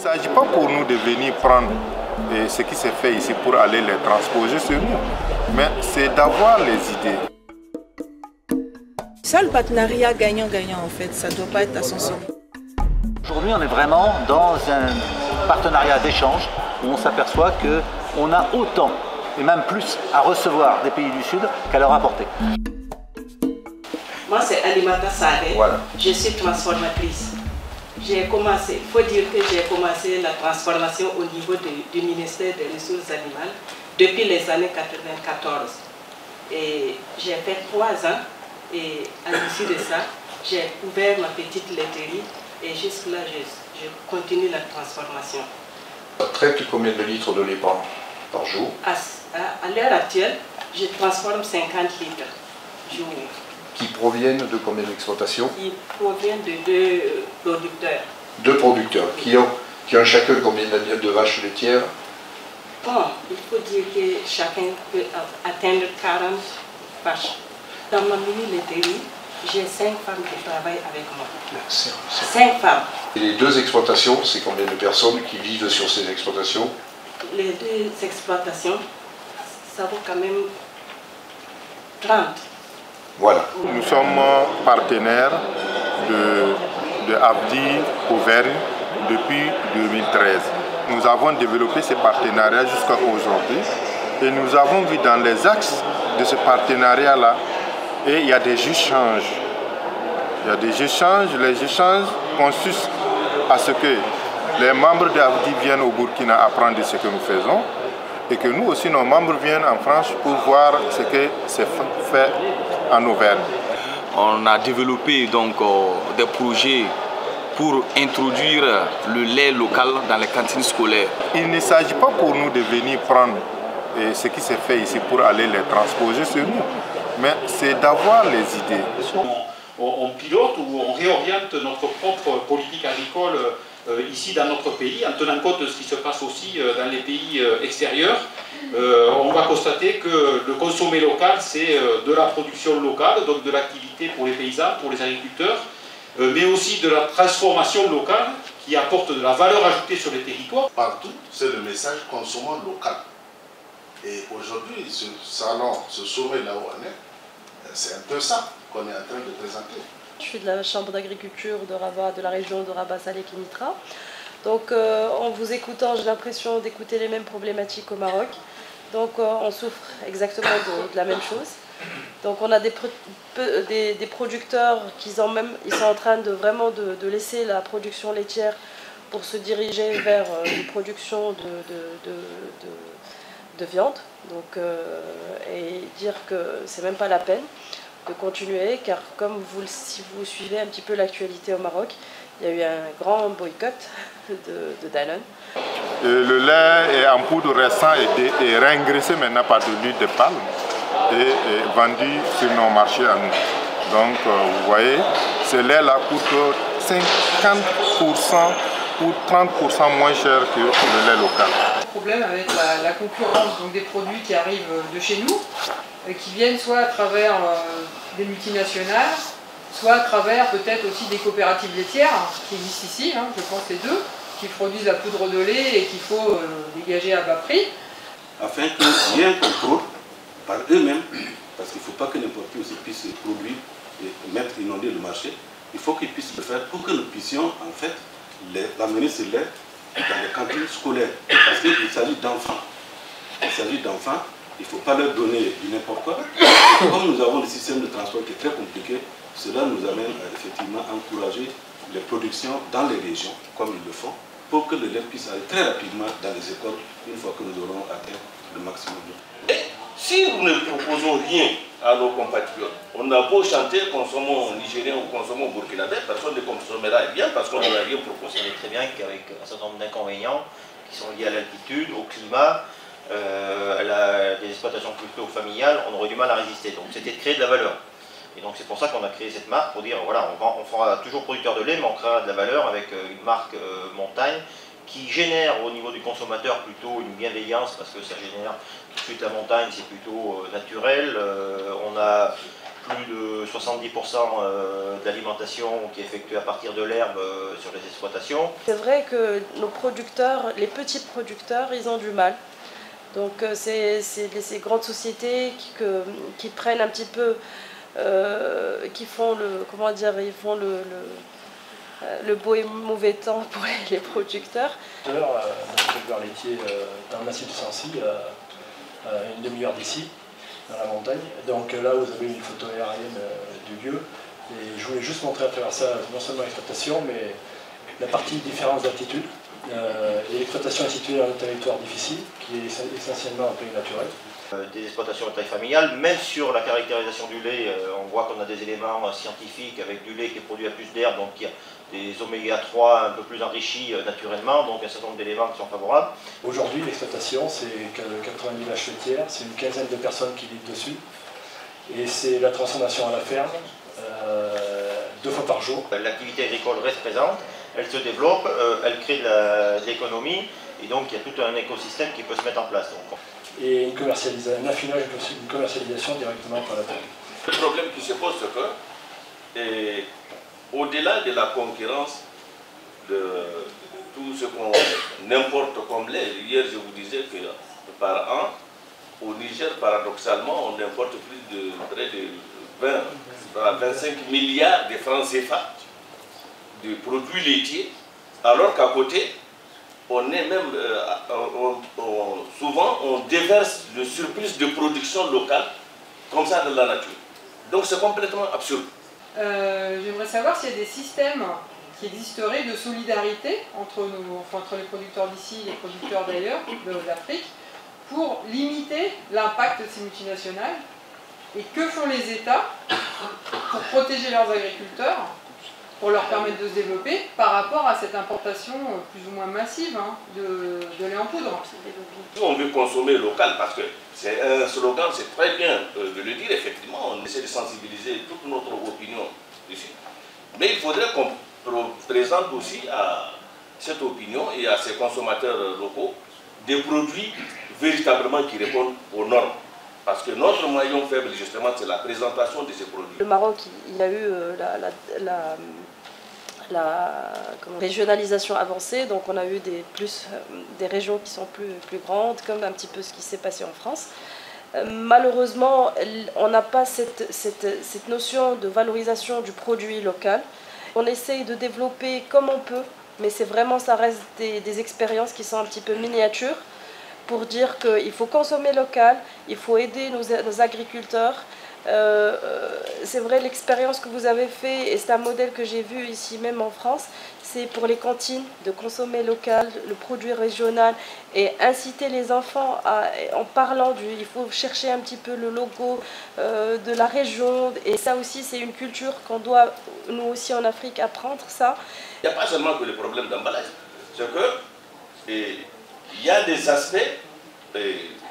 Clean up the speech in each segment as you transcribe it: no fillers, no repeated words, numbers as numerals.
ne s'agit pas pour nous de venir prendre ce qui s'est fait ici pour aller les transposer sur nous, mais c'est d'avoir les idées. Ça, le partenariat gagnant-gagnant, en fait, ça ne doit pas être à son sommet. Aujourd'hui, on est vraiment dans un partenariat d'échange où on s'aperçoit qu'on a autant, et même plus, à recevoir des pays du Sud qu'à leur apporter. Moi, c'est Alimata Sade. Voilà. Je suis transformatrice. J'ai commencé, il faut dire que j'ai commencé la transformation au niveau du ministère des Ressources animales depuis les années 94. Et j'ai fait 3 ans et à l'issue de ça, j'ai ouvert ma petite laiterie et jusque-là, je continue la transformation. Ça traite combien de litres de lait par jour? À l'heure actuelle, je transforme 50 litres jour. Qui proviennent de combien d'exploitations? Qui proviennent de 2 producteurs. 2 producteurs, qui ont chacun combien de vaches laitières? Bon, il faut dire que chacun peut atteindre 40 vaches. Dans ma mini-laiterie, j'ai 5 femmes qui travaillent avec moi. 5 femmes. Et les 2 exploitations, c'est combien de personnes qui vivent sur ces exploitations? Les 2 exploitations, ça vaut quand même 30. Voilà. Nous sommes partenaires de Avdi Auvergne depuis 2013. Nous avons développé ce partenariat jusqu'à aujourd'hui et nous avons vu dans les axes de ce partenariat-là, et il y a des échanges. Il y a des échanges. Les échanges consistent à ce que les membres d'Avdi viennent au Burkina apprendre ce que nous faisons et que nous aussi, nos membres viennent en France pour voir ce que c'est fait en Auvergne. On a développé donc des projets pour introduire le lait local dans les cantines scolaires. Il ne s'agit pas pour nous de venir prendre ce qui s'est fait ici pour aller les transposer sur nous, mais c'est d'avoir les idées. On pilote ou on réoriente notre propre politique agricole ici dans notre pays, en tenant compte de ce qui se passe aussi dans les pays extérieurs. On va constater que le consommer local, c'est de la production locale, donc de l'activité pour les paysans, pour les agriculteurs, mais aussi de la transformation locale qui apporte de la valeur ajoutée sur les territoires. Partout, c'est le message consommant local. Et aujourd'hui, ce salon, ce sommet là où on est, c'est un peu ça qu'on est en train de présenter. Je suis de la chambre d'agriculture de Rabat, de la région de Rabat-Salé-Kénitra. Donc en vous écoutant, j'ai l'impression d'écouter les mêmes problématiques au Maroc. Donc on souffre exactement de la même chose. Donc on a des producteurs qui sont en train de vraiment de laisser la production laitière pour se diriger vers une production de viande. Donc, et dire que c'est même pas la peine de continuer, car comme si vous suivez un petit peu l'actualité au Maroc, il y a eu un grand boycott de Danone. Le lait est en poudre récent et réingressé maintenant par de l'huile de palme et vendu sur nos marchés à nous. Donc vous voyez, ce lait-là coûte 50% ou 30% moins cher que le lait local. Problème avec la concurrence donc des produits qui arrivent de chez nous, qui viennent soit à travers des multinationales, soit à travers peut-être aussi des coopératives laitières qui existent ici, je pense les 2, qui produisent la poudre de lait et qu'il faut dégager à bas prix. Afin qu'il y ait un contrôle par eux-mêmes, parce qu'il ne faut pas que n'importe qui aussi puisse produire et inonder le marché, il faut qu'ils puissent le faire pour que nous puissions en fait l'amener ce lait dans les cantines scolaires, parce qu'il s'agit d'enfants. Il s'agit d'enfants, il ne faut pas leur donner du n'importe quoi. Et comme nous avons le système de transport qui est très compliqué, cela nous amène effectivement à encourager les productions dans les régions, comme ils le font, pour que le lait puisse aller très rapidement dans les écoles, une fois que nous aurons atteint le maximum. Et si nous ne proposons rien à nos compatriotes, on a beau chanter, consommons nigérien ou consommons burkinabé, personne ne consommera bien parce qu'on n'a rien proposé. On sait très bien qu'avec un certain nombre d'inconvénients qui sont liés à l'altitude, au climat, des exploitations plutôt familiales, on aurait du mal à résister. Donc c'était de créer de la valeur. Et donc c'est pour ça qu'on a créé cette marque, pour dire voilà, on fera toujours producteur de lait, mais on créera de la valeur avec une marque montagne qui génère au niveau du consommateur plutôt une bienveillance, parce que ça génère tout de suite la montagne, c'est plutôt naturel. On a plus de 70% d'alimentation qui est effectuée à partir de l'herbe sur les exploitations. C'est vrai que nos producteurs, les petits producteurs, ils ont du mal. Donc c'est ces grandes sociétés qui prennent un petit peu, qui font le, comment dire, ils font le beau et mauvais temps pour les producteurs. Tout à l'heure, dans le secteur laitier, dans le massif de Sancy, à une demi-heure d'ici, dans la montagne. Donc là, vous avez une photo aérienne du lieu. Et je voulais juste montrer à travers ça, non seulement l'exploitation, mais la partie différence d'altitude. L'exploitation est située dans un territoire difficile, qui est essentiellement un pays naturel. Des exploitations de taille familiale, même sur la caractérisation du lait, on voit qu'on a des éléments scientifiques avec du lait qui est produit à plus d'herbe, donc il y a des oméga 3 un peu plus enrichis naturellement, donc un certain nombre d'éléments qui sont favorables. Aujourd'hui, l'exploitation, c'est 90 vaches laitières, c'est une quinzaine de personnes qui vivent dessus, et c'est la transformation à la ferme, 2 fois par jour. L'activité agricole reste présente, elle se développe, elle crée de l'économie, et donc il y a tout un écosystème qui peut se mettre en place. Donc. Et un affinage, une commercialisation directement par la terre. Le problème qui se pose, c'est que, au-delà de la concurrence de tout ce qu'on importe comme lait, hier je vous disais que par an, au Niger, paradoxalement, on importe plus de près de 25 milliards de francs CFA de produits laitiers, alors qu'à côté, on est même, souvent, on déverse le surplus de production locale, comme ça, dans la nature. Donc c'est complètement absurde. J'aimerais savoir s'il y a des systèmes qui existeraient de solidarité entre les producteurs d'ici et les producteurs d'ailleurs, d'Afrique, pour limiter l'impact de ces multinationales. Et que font les États pour protéger leurs agriculteurs, pour leur permettre de se développer par rapport à cette importation plus ou moins massive de lait en poudre. On veut consommer local parce que c'est un slogan, c'est très bien de le dire, effectivement, on essaie de sensibiliser toute notre opinion ici. Mais il faudrait qu'on présente aussi à cette opinion et à ces consommateurs locaux des produits véritablement qui répondent aux normes. Parce que notre maillon faible, justement, c'est la présentation de ces produits. Le Maroc, il a eu la régionalisation avancée, donc on a eu des régions qui sont plus grandes, comme un petit peu ce qui s'est passé en France. Malheureusement, on n'a pas cette notion de valorisation du produit local. On essaye de développer comme on peut, mais c'est vraiment, ça reste des expériences qui sont un petit peu miniatures, pour dire qu'il faut consommer local, il faut aider nos agriculteurs. C'est vrai, l'expérience que vous avez fait, et c'est un modèle que j'ai vu ici même en France, c'est pour les cantines de consommer local, le produit régional, et inciter les enfants en parlant il faut chercher un petit peu le logo de la région, et ça aussi c'est une culture qu'on doit, nous aussi en Afrique, apprendre ça. Il n'y a pas seulement que le problème d'emballage, c'est que il y a des aspects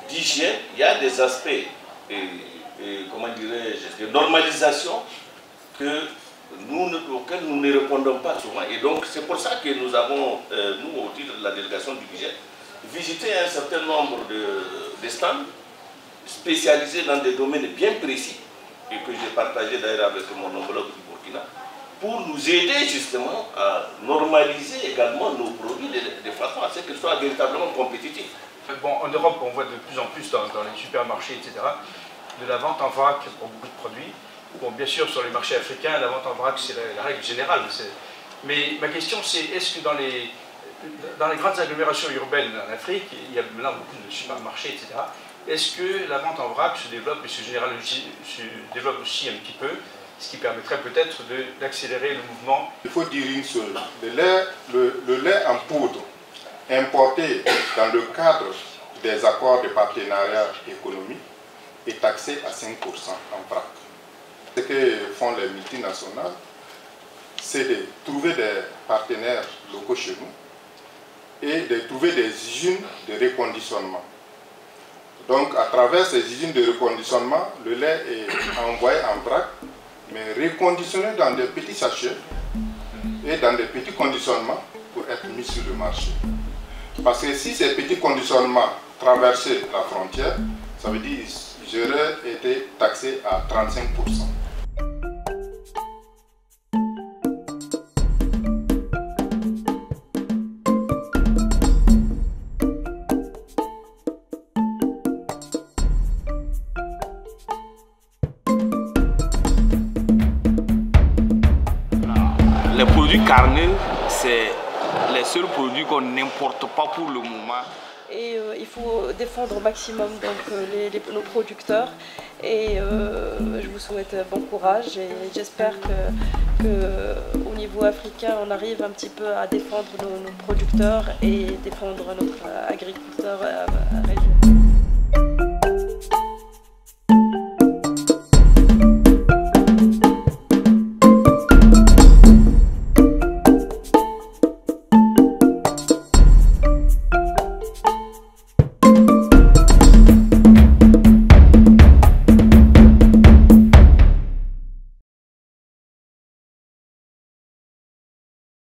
d'hygiène, il y a des aspects comment dirais-je, de normalisation auxquels nous ne répondons pas souvent. Et donc c'est pour ça que nous avons, nous au titre de la délégation du budget, visité un certain nombre de stands spécialisés dans des domaines bien précis et que j'ai partagé d'ailleurs avec mon homologue du Burkina, pour nous aider justement à normaliser également nos produits de façon à ce qu'ils soient véritablement compétitifs. Bon, en Europe, on voit de plus en plus dans les supermarchés, etc., de la vente en vrac pour beaucoup de produits. Bon, bien sûr, sur les marchés africains, la vente en vrac, c'est la règle générale. Mais ma question, c'est est-ce que dans les grandes agglomérations urbaines en Afrique, il y a maintenant beaucoup de supermarchés, etc., est-ce que la vente en vrac se développe et se développe aussi un petit peu, ce qui permettrait peut-être d'accélérer le mouvement? Il faut dire une chose, le lait en poudre importé dans le cadre des accords de partenariat économique est taxé à 5% en vrac. Ce que font les multinationales, c'est de trouver des partenaires locaux chez nous et de trouver des usines de reconditionnement. Donc à travers ces usines de reconditionnement, le lait est envoyé en vrac, mais reconditionné dans des petits sachets et dans des petits conditionnements pour être mis sur le marché. Parce que si ces petits conditionnements traversaient la frontière, ça veut dire qu'ils auraient été taxés à 35%. produits carnés, c'est les seuls produits qu'on n'importe pas pour le moment. Et il faut défendre au maximum donc, nos producteurs. Et je vous souhaite bon courage et j'espère qu'au niveau africain, on arrive un petit peu à défendre nos producteurs et défendre notre agriculteur régional.